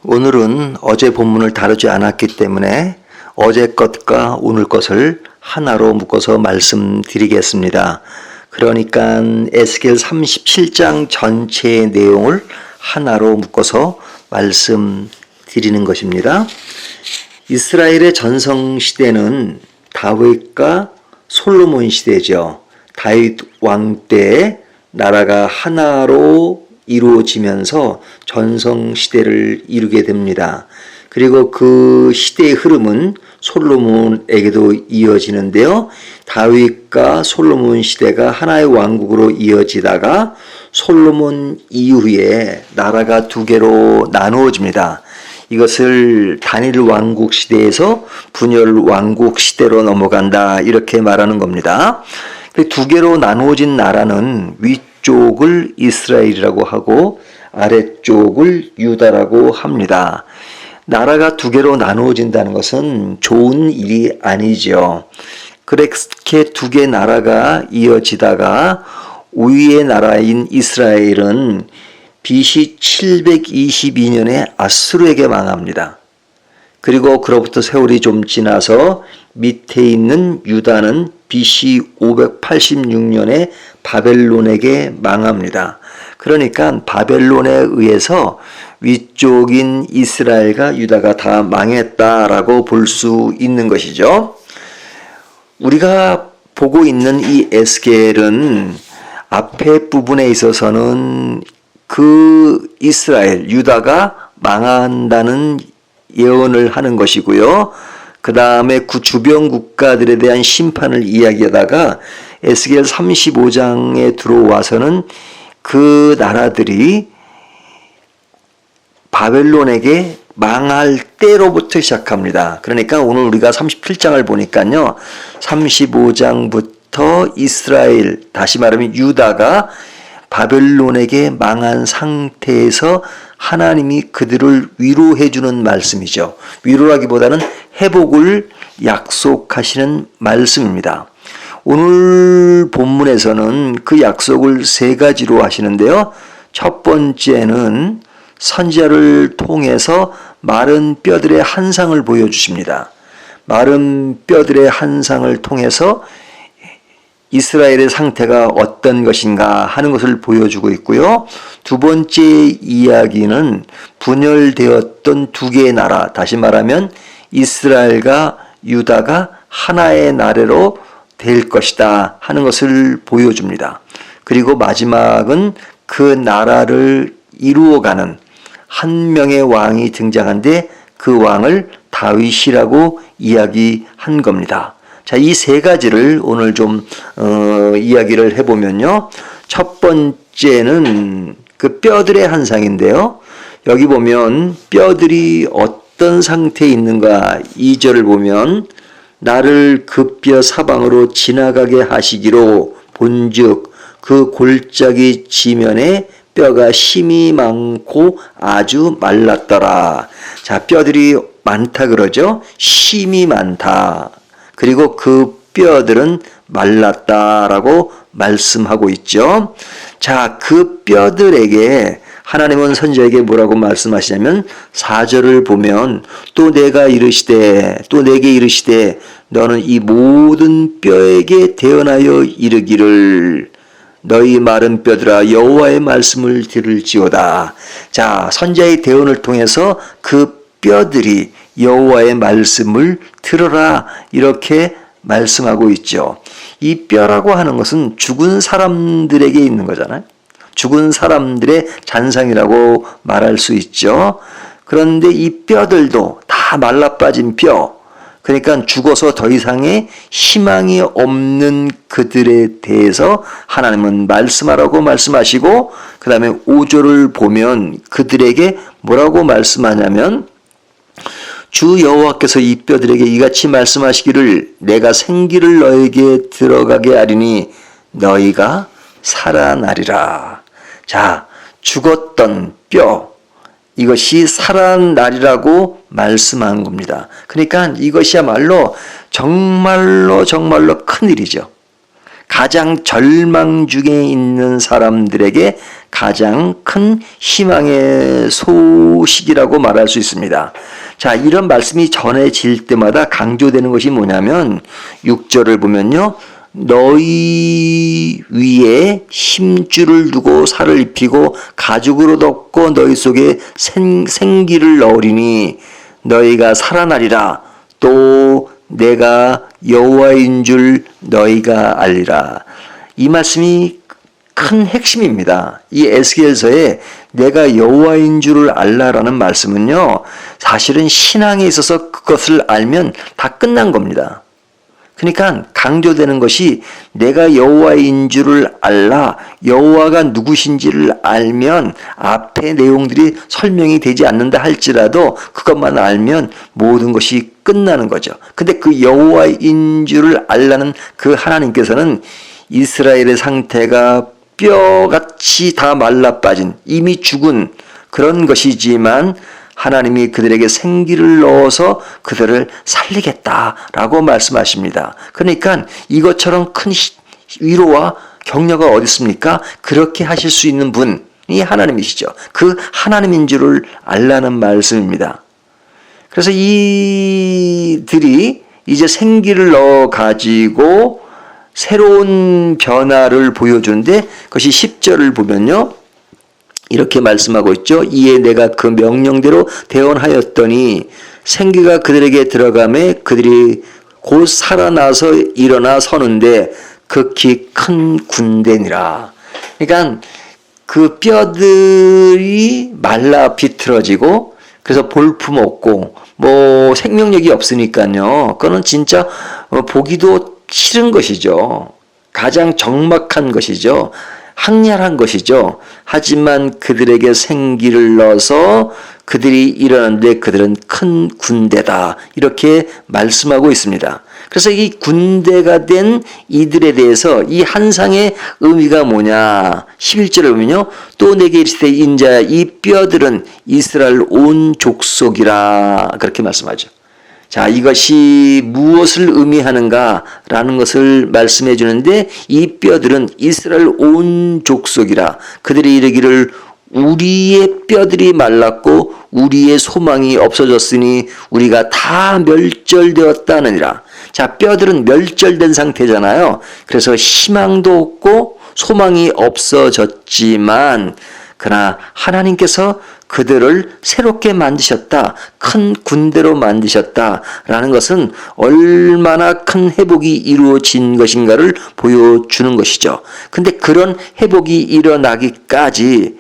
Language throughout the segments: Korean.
오늘은 어제 본문을 다루지 않았기 때문에 어제 것과 오늘 것을 하나로 묶어서 말씀드리겠습니다. 그러니까 에스겔 37장 전체의 내용을 하나로 묶어서 말씀드리는 것입니다. 이스라엘의 전성시대는 다윗과 솔로몬 시대죠. 다윗 왕 때 나라가 하나로 이루어지면서 전성시대를 이루게 됩니다. 그리고 그 시대의 흐름은 솔로몬에게도 이어지는데요. 다윗과 솔로몬 시대가 하나의 왕국으로 이어지다가 솔로몬 이후에 나라가 두 개로 나누어집니다. 이것을 단일 왕국 시대에서 분열 왕국 시대로 넘어간다 이렇게 말하는 겁니다. 두 개로 나누어진 나라는 위쪽을 이스라엘이라고 하고 아래쪽을 유다라고 합니다. 나라가 두 개로 나누어진다는 것은 좋은 일이 아니죠. 그렇게 두 개 나라가 이어지다가 위의 나라인 이스라엘은 BC 722년에 아수르에게 망합니다. 그리고 그로부터 세월이 좀 지나서 밑에 있는 유다는 BC 586년에 바벨론에게 망합니다. 그러니까 바벨론에 의해서 위쪽인 이스라엘과 유다가 다 망했다라고 볼 수 있는 것이죠. 우리가 보고 있는 이 에스겔은 앞에 부분에 있어서는 그 이스라엘, 유다가 망한다는 예언을 하는 것이고요. 그 다음에 그 주변 국가들에 대한 심판을 이야기하다가 에스겔 35장에 들어와서는 그 나라들이 바벨론에게 망할 때로부터 시작합니다. 그러니까 오늘 우리가 37장을 보니까요. 35장부터 이스라엘, 다시 말하면 유다가 바벨론에게 망한 상태에서 하나님이 그들을 위로해 주는 말씀이죠. 위로라기보다는 회복을 약속하시는 말씀입니다. 오늘 본문에서는 그 약속을 세 가지로 하시는데요. 첫 번째는 선지자를 통해서 마른 뼈들의 환상을 보여주십니다. 마른 뼈들의 환상을 통해서 이스라엘의 상태가 어떤 것인가 하는 것을 보여주고 있고요. 두 번째 이야기는 분열되었던 두 개의 나라, 다시 말하면 이스라엘과 유다가 하나의 나라로 될 것이다 하는 것을 보여줍니다. 그리고 마지막은 그 나라를 이루어가는 한 명의 왕이 등장한데 그 왕을 다윗이라고 이야기한 겁니다. 자, 이 세 가지를 오늘 좀 이야기를 해보면요. 첫 번째는 그 뼈들의 환상인데요. 여기 보면 뼈들이 어떤 상태에 있는가 2절을 보면 나를 그 뼈 사방으로 지나가게 하시기로 본즉 그 골짜기 지면에 뼈가 심이 많고 아주 말랐더라. 자, 뼈들이 많다 그러죠. 심이 많다. 그리고 그 뼈들은 말랐다라고 말씀하고 있죠. 자, 그 뼈들에게 하나님은 선지자에게 뭐라고 말씀하시냐면 4절을 보면 또 내가 이르시되 또 내게 이르시되 너는 이 모든 뼈에게 대언하여 이르기를 너희 마른 뼈들아 여호와의 말씀을 들을지어다. 자, 선지자의 대언을 통해서 그 뼈들이 여호와의 말씀을 들어라 이렇게 말씀하고 있죠. 이 뼈라고 하는 것은 죽은 사람들에게 있는 거잖아요. 죽은 사람들의 잔상이라고 말할 수 있죠. 그런데 이 뼈들도 다 말라빠진 뼈, 그러니까 죽어서 더 이상의 희망이 없는 그들에 대해서 하나님은 말씀하라고 말씀하시고 그 다음에 5절을 보면 그들에게 뭐라고 말씀하냐면 주 여호와께서 이 뼈들에게 이같이 말씀하시기를 내가 생기를 너에게 들어가게 하리니 너희가 살아나리라. 자, 죽었던 뼈, 이것이 살아나리라고 말씀한 겁니다. 그러니까 이것이야말로 정말로 큰일이죠. 가장 절망 중에 있는 사람들에게 가장 큰 희망의 소식이라고 말할 수 있습니다. 자, 이런 말씀이 전해질 때마다 강조되는 것이 뭐냐면 6절을 보면요. 너희 위에 힘줄을 두고 살을 입히고 가죽으로 덮고 너희 속에 생기를 넣으리니 너희가 살아나리라. 또 내가 여호와인 줄 너희가 알리라. 이 말씀이 큰 핵심입니다. 이 에스겔서에 내가 여호와인 줄을 알라라는 말씀은요, 사실은 신앙에 있어서 그것을 알면 다 끝난 겁니다. 그러니까 강조되는 것이 내가 여호와인 줄을 알라, 여호와가 누구신지를 알면 앞의 내용들이 설명이 되지 않는다 할지라도 그것만 알면 모든 것이 끝나는 거죠. 근데 그 여호와인 줄을 알라는 그 하나님께서는 이스라엘의 상태가 뼈같이 다 말라 빠진 이미 죽은 그런 것이지만 하나님이 그들에게 생기를 넣어서 그들을 살리겠다라고 말씀하십니다. 그러니까 이것처럼 큰 위로와 격려가 어디 있습니까? 그렇게 하실 수 있는 분이 하나님이시죠. 그 하나님인 줄을 알라는 말씀입니다. 그래서 이들이 이제 생기를 넣어 가지고 새로운 변화를 보여주는데 그것이 10절을 보면요. 이렇게 말씀하고 있죠. 이에 내가 그 명령대로 대언하였더니 생기가 그들에게 들어가매 그들이 곧 살아나서 일어나 서는데 극히 큰 군대니라. 그러니까 그 뼈들이 말라 비틀어지고 그래서 볼품 없고 뭐 생명력이 없으니까요. 그거는 진짜 보기도 싫은 것이죠. 가장 적막한 것이죠. 항렬한 것이죠. 하지만 그들에게 생기를 넣어서 그들이 일어나는데 그들은 큰 군대다. 이렇게 말씀하고 있습니다. 그래서 이 군대가 된 이들에 대해서 이 한상의 의미가 뭐냐. 11절을 보면요. 또 내게 이르시되 인자야 이 뼈들은 이스라엘 온 족속이라. 그렇게 말씀하죠. 자, 이것이 무엇을 의미하는가라는 것을 말씀해 주는데 이 뼈들은 이스라엘 온 족속이라. 그들이 이르기를 우리의 뼈들이 말랐고 우리의 소망이 없어졌으니 우리가 다 멸절되었다느니라. 자, 뼈들은 멸절된 상태잖아요. 그래서 희망도 없고 소망이 없어졌지만 그러나 하나님께서 그들을 새롭게 만드셨다. 큰 군대로 만드셨다라는 것은 얼마나 큰 회복이 이루어진 것인가를 보여주는 것이죠. 근데 그런 회복이 일어나기까지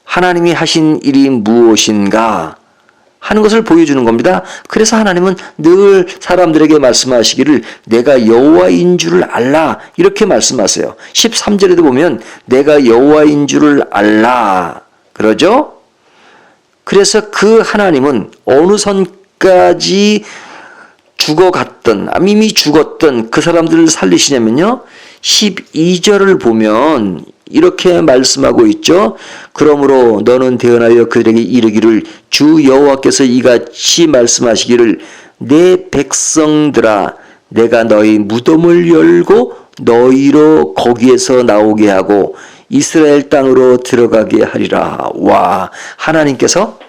하나님이 하신 일이 무엇인가 하는 것을 보여주는 겁니다. 그래서 하나님은 늘 사람들에게 말씀하시기를 내가 여호와인 줄을 알라 이렇게 말씀하세요. 13절에도 보면 내가 여호와인 줄을 알라 그러죠. 그래서 그 하나님은 어느 선까지 죽어갔던 이미 죽었던 그 사람들을 살리시냐면요. 12절을 보면 이렇게 말씀하고 있죠. 그러므로 너는 대언하여 그들에게 이르기를 주 여호와께서 이같이 말씀하시기를 내 백성들아 내가 너희 무덤을 열고 너희로 거기에서 나오게 하고 이스라엘 땅으로 들어가게 하리라. 와, 하나님께서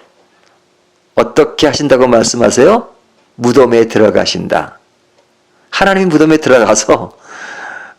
어떻게 하신다고 말씀하세요? 무덤에 들어가신다. 하나님이 무덤에 들어가서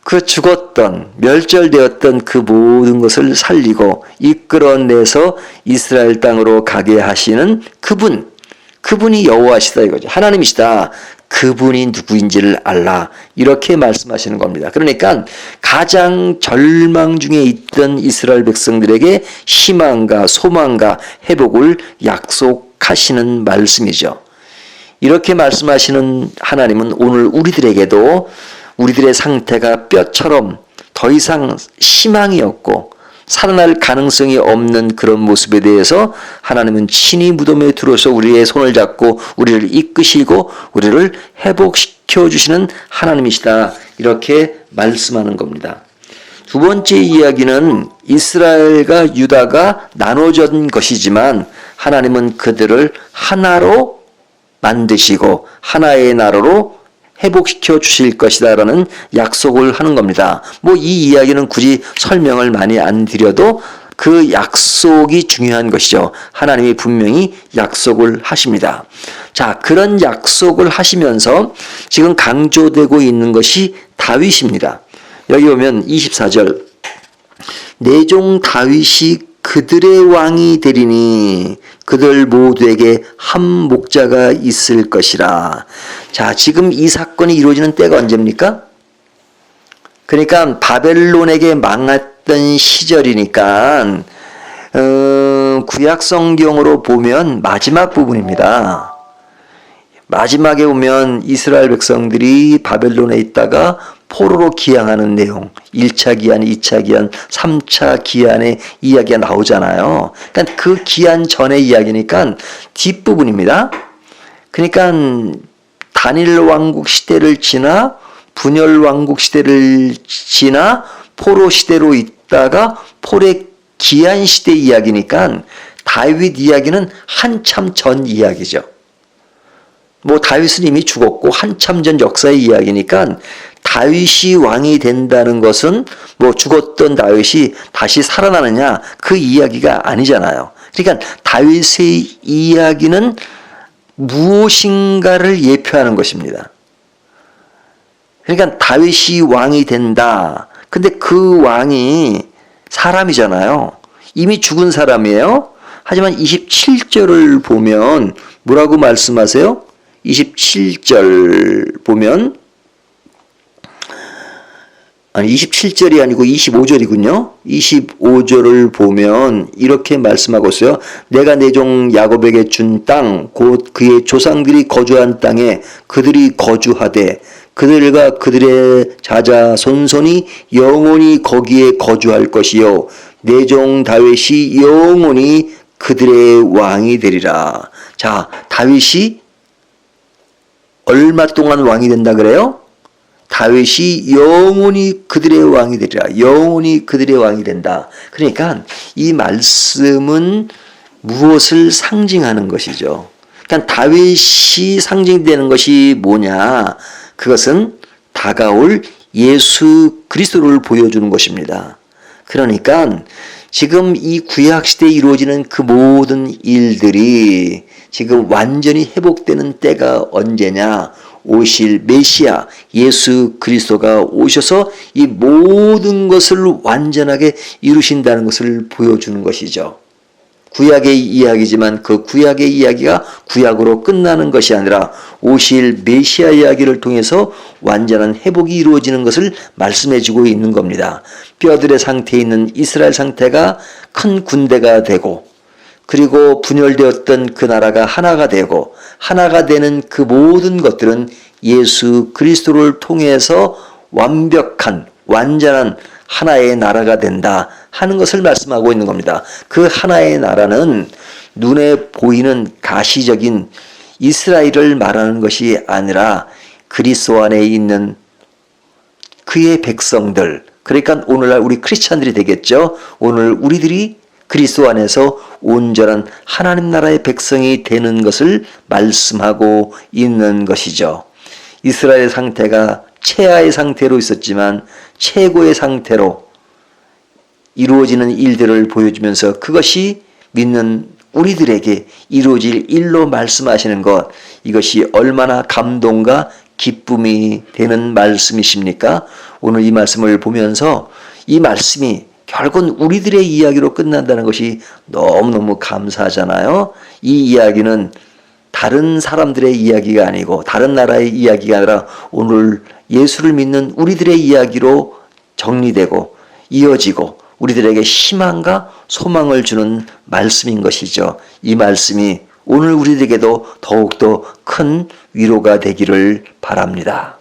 그 죽었던 멸절되었던 그 모든 것을 살리고 이끌어내서 이스라엘 땅으로 가게 하시는 그분이 여호와시다 이거죠. 하나님이시다. 그분이 누구인지를 알라. 이렇게 말씀하시는 겁니다. 그러니까 가장 절망 중에 있던 이스라엘 백성들에게 희망과 소망과 회복을 약속하시는 말씀이죠. 이렇게 말씀하시는 하나님은 오늘 우리들에게도 우리들의 상태가 뼈처럼 더 이상 희망이 없고 살아날 가능성이 없는 그런 모습에 대해서 하나님은 친히 무덤에 들어서 우리의 손을 잡고 우리를 이끄시고 우리를 회복시켜 주시는 하나님이시다. 이렇게 말씀하는 겁니다. 두 번째 이야기는 이스라엘과 유다가 나눠진 것이지만 하나님은 그들을 하나로 만드시고 하나의 나라로 회복시켜 주실 것이다라는 약속을 하는 겁니다. 뭐 이 이야기는 굳이 설명을 많이 안 드려도 그 약속이 중요한 것이죠. 하나님이 분명히 약속을 하십니다. 자, 그런 약속을 하시면서 지금 강조되고 있는 것이 다윗입니다. 여기 보면 24절, 내 종 다윗이 그들의 왕이 되리니 그들 모두에게 한 목자가 있을 것이라. 자, 지금 이 사건이 이루어지는 때가 언제입니까? 그러니까 바벨론에게 망했던 시절이니까 구약 성경으로 보면 마지막 부분입니다. 마지막에 보면 이스라엘 백성들이 바벨론에 있다가 포로로 귀향하는 내용, 1차 기한, 2차 기한, 3차 기한의 이야기가 나오잖아요. 그러니까 그 기한 전의 이야기니까 뒷부분입니다. 그러니까 단일 왕국 시대를 지나 분열 왕국 시대를 지나 포로 시대로 있다가 포로의 기한 시대 이야기니까 다윗 이야기는 한참 전 이야기죠. 다윗은 이미 죽었고 한참 전 역사의 이야기니까 다윗이 왕이 된다는 것은 죽었던 다윗이 다시 살아나느냐 그 이야기가 아니잖아요. 그러니까 다윗의 이야기는 무엇인가를 예표하는 것입니다. 그러니까 다윗이 왕이 된다. 근데 그 왕이 사람이잖아요. 이미 죽은 사람이에요. 하지만 27절을 보면 뭐라고 말씀하세요? 27절 보면 27절이 아니고 25절이군요. 25절을 보면 이렇게 말씀하고 있어요. 내가 내 종 야곱에게 준 땅 곧 그의 조상들이 거주한 땅에 그들이 거주하되 그들과 그들의 자자손손이 영원히 거기에 거주할 것이요 내 종 다윗이 영원히 그들의 왕이 되리라. 자, 다윗이 얼마 동안 왕이 된다 그래요? 다윗이 영원히 그들의 왕이 되리라. 영원히 그들의 왕이 된다. 그러니까 이 말씀은 무엇을 상징하는 것이죠? 그러니까 다윗이 상징되는 것이 뭐냐? 그것은 다가올 예수 그리스도를 보여주는 것입니다. 그러니까 지금 이 구약 시대에 이루어지는 그 모든 일들이 지금 완전히 회복되는 때가 언제냐? 오실 메시아 예수 그리스도가 오셔서 이 모든 것을 완전하게 이루신다는 것을 보여주는 것이죠. 구약의 이야기지만 그 구약의 이야기가 구약으로 끝나는 것이 아니라 오실 메시아 이야기를 통해서 완전한 회복이 이루어지는 것을 말씀해주고 있는 겁니다. 뼈들의 상태에 있는 이스라엘 상태가 큰 군대가 되고 그리고 분열되었던 그 나라가 하나가 되고 하나가 되는 그 모든 것들은 예수 그리스도를 통해서 완벽한 완전한 하나의 나라가 된다 하는 것을 말씀하고 있는 겁니다. 그 하나의 나라는 눈에 보이는 가시적인 이스라엘을 말하는 것이 아니라 그리스도 안에 있는 그의 백성들, 그러니까 오늘날 우리 크리스찬들이 되겠죠. 오늘 우리들이 그리스도 안에서 온전한 하나님 나라의 백성이 되는 것을 말씀하고 있는 것이죠. 이스라엘의 상태가 최하의 상태로 있었지만 최고의 상태로 이루어지는 일들을 보여주면서 그것이 믿는 우리들에게 이루어질 일로 말씀하시는 것, 이것이 얼마나 감동과 기쁨이 되는 말씀이십니까? 오늘 이 말씀을 보면서 이 말씀이 결국은 우리들의 이야기로 끝난다는 것이 너무너무 감사하잖아요. 이 이야기는 다른 사람들의 이야기가 아니고 다른 나라의 이야기가 아니라 오늘 예수를 믿는 우리들의 이야기로 정리되고 이어지고 우리들에게 희망과 소망을 주는 말씀인 것이죠. 이 말씀이 오늘 우리들에게도 더욱더 큰 위로가 되기를 바랍니다.